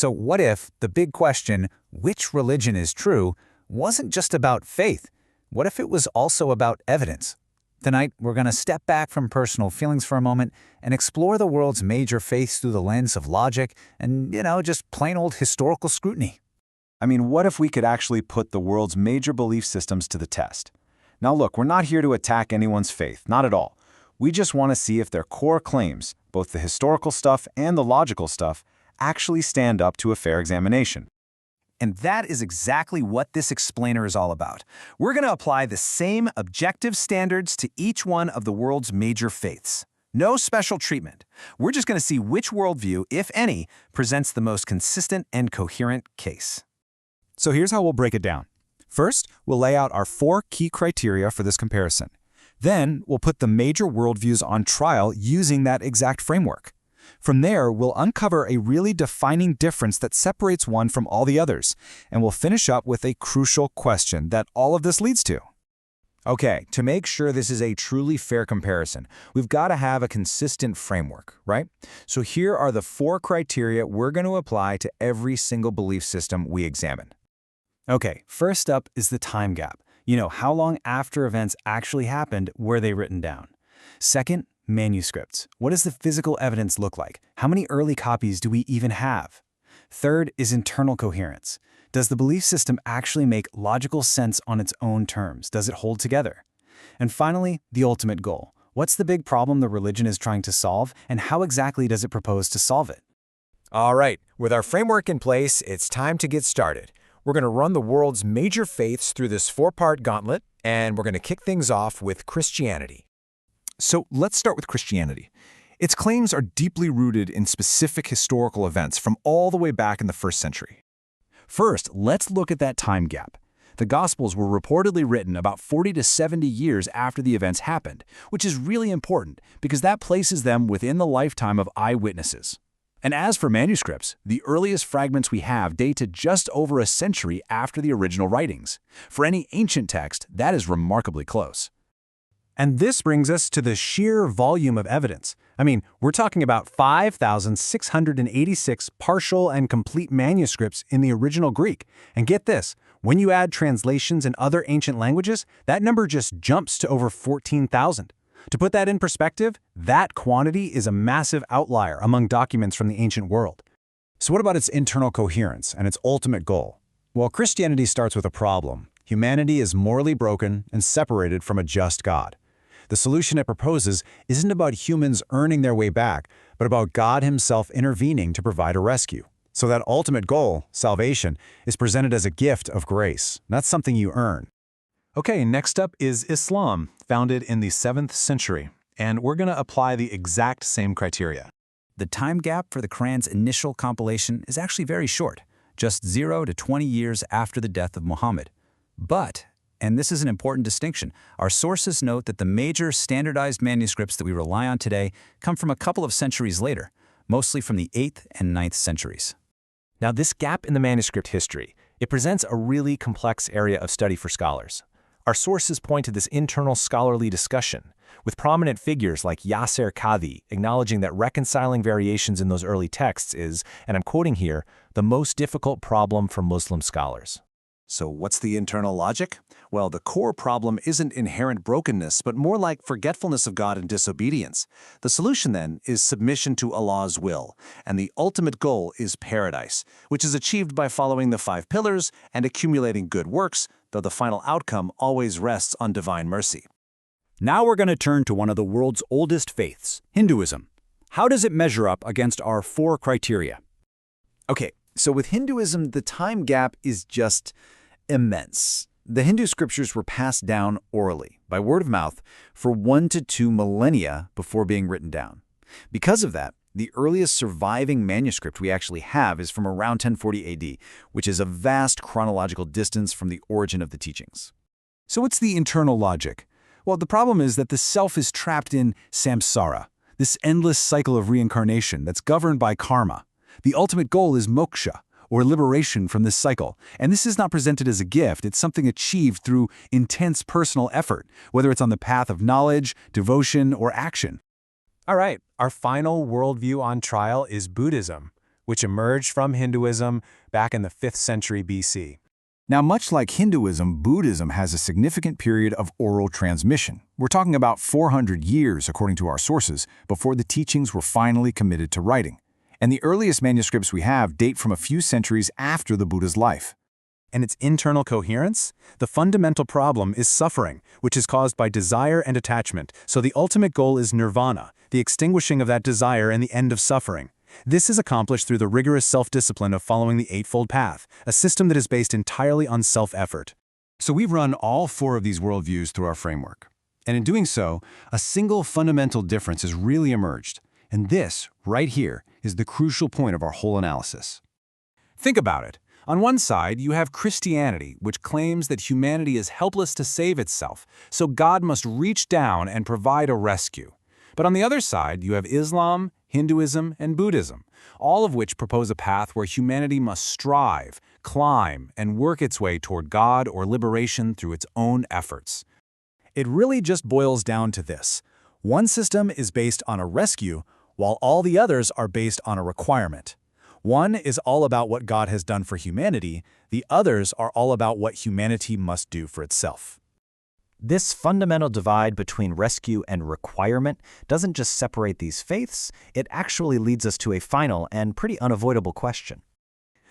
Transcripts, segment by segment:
So what if the big question, which religion is true, wasn't just about faith? What if it was also about evidence? Tonight, we're going to step back from personal feelings for a moment and explore the world's major faiths through the lens of logic and, just plain old historical scrutiny. I mean, what if we could actually put the world's major belief systems to the test? Now look, we're not here to attack anyone's faith, not at all. We just want to see if their core claims, both the historical stuff and the logical stuff, actually stand up to a fair examination. And that is exactly what this explainer is all about. We're going to apply the same objective standards to each one of the world's major faiths. No special treatment. We're just going to see which worldview, if any, presents the most consistent and coherent case. So here's how we'll break it down. First, we'll lay out our 4 key criteria for this comparison. Then, we'll put the major worldviews on trial using that exact framework. From there, we'll uncover a really defining difference that separates one from all the others, and we'll finish up with a crucial question that all of this leads to. Okay, to make sure this is a truly fair comparison, we've got to have a consistent framework, right? So here are the 4 criteria we're going to apply to every single belief system we examine. Okay, first up is the time gap. How long after events actually happened were they written down? Second, manuscripts. What does the physical evidence look like? How many early copies do we even have? Third is internal coherence. Does the belief system actually make logical sense on its own terms? Does it hold together? And finally, the ultimate goal. What's the big problem the religion is trying to solve, and how exactly does it propose to solve it? All right, with our framework in place, it's time to get started. We're going to run the world's major faiths through this 4-part gauntlet, and we're going to kick things off with Christianity. So let's start with Christianity. Its claims are deeply rooted in specific historical events from all the way back in the 1st century. First, let's look at that time gap. The Gospels were reportedly written about 40 to 70 years after the events happened, which is really important because that places them within the lifetime of eyewitnesses. And as for manuscripts, the earliest fragments we have date to just over a century after the original writings. For any ancient text, that is remarkably close. And this brings us to the sheer volume of evidence. We're talking about 5,686 partial and complete manuscripts in the original Greek. And get this, when you add translations in other ancient languages, that number just jumps to over 14,000. To put that in perspective, that quantity is a massive outlier among documents from the ancient world. So what about its internal coherence and its ultimate goal? Well, Christianity starts with a problem. Humanity is morally broken and separated from a just God. The solution it proposes isn't about humans earning their way back, but about God himself intervening to provide a rescue. So that ultimate goal, salvation, is presented as a gift of grace, not something you earn. Okay, next up is Islam, founded in the 7th century, and we're going to apply the exact same criteria. The time gap for the Quran's initial compilation is actually very short, just 0 to 20 years after the death of Muhammad. But, and this is an important distinction, our sources note that the major standardized manuscripts that we rely on today come from a couple of centuries later, mostly from the 8th and 9th centuries. Now, this gap in the manuscript history, it presents a really complex area of study for scholars. Our sources point to this internal scholarly discussion, with prominent figures like Yasser Qadhi acknowledging that reconciling variations in those early texts is, and I'm quoting here, the most difficult problem for Muslim scholars. So what's the internal logic? Well, the core problem isn't inherent brokenness, but more like forgetfulness of God and disobedience. The solution, then, is submission to Allah's will, and the ultimate goal is paradise, which is achieved by following the 5 pillars and accumulating good works, though the final outcome always rests on divine mercy. Now we're going to turn to one of the world's oldest faiths, Hinduism. How does it measure up against our 4 criteria? Okay, so with Hinduism, the time gap is just immense. The Hindu scriptures were passed down orally, by word of mouth, for 1 to 2 millennia before being written down. Because of that, the earliest surviving manuscript we actually have is from around 1040 AD, which is a vast chronological distance from the origin of the teachings. So what's the internal logic? Well, the problem is that the self is trapped in samsara, this endless cycle of reincarnation that's governed by karma. The ultimate goal is moksha, or liberation from this cycle. And this is not presented as a gift, it's something achieved through intense personal effort, whether it's on the path of knowledge, devotion, or action. All right, our final worldview on trial is Buddhism. which emerged from Hinduism back in the 5th century BC. Now, much like Hinduism, Buddhism has a significant period of oral transmission. We're talking about 400 years, according to our sources, before the teachings were finally committed to writing. And the earliest manuscripts we have date from a few centuries after the Buddha's life. And its internal coherence? The fundamental problem is suffering, which is caused by desire and attachment, so the ultimate goal is nirvana, the extinguishing of that desire and the end of suffering. This is accomplished through the rigorous self-discipline of following the Eightfold Path, a system that is based entirely on self-effort. So we've run all 4 of these worldviews through our framework. And in doing so, a single fundamental difference has really emerged. And this, right here, is the crucial point of our whole analysis. Think about it. On one side, you have Christianity, which claims that humanity is helpless to save itself, so God must reach down and provide a rescue. But on the other side, you have Islam, Hinduism, and Buddhism, all of which propose a path where humanity must strive, climb, and work its way toward God or liberation through its own efforts. It really just boils down to this. One system is based on a rescue, while all the others are based on a requirement. One is all about what God has done for humanity, the others are all about what humanity must do for itself. This fundamental divide between rescue and requirement doesn't just separate these faiths, it actually leads us to a final and pretty unavoidable question.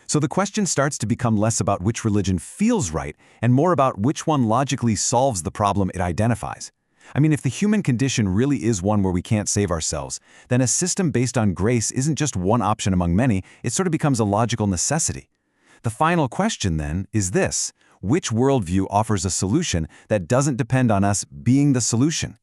So the question starts to become less about which religion feels right and more about which one logically solves the problem it identifies. I mean, if the human condition really is one where we can't save ourselves, then a system based on grace isn't just one option among many, it sort of becomes a logical necessity. The final question, then, is this: which worldview offers a solution that doesn't depend on us being the solution?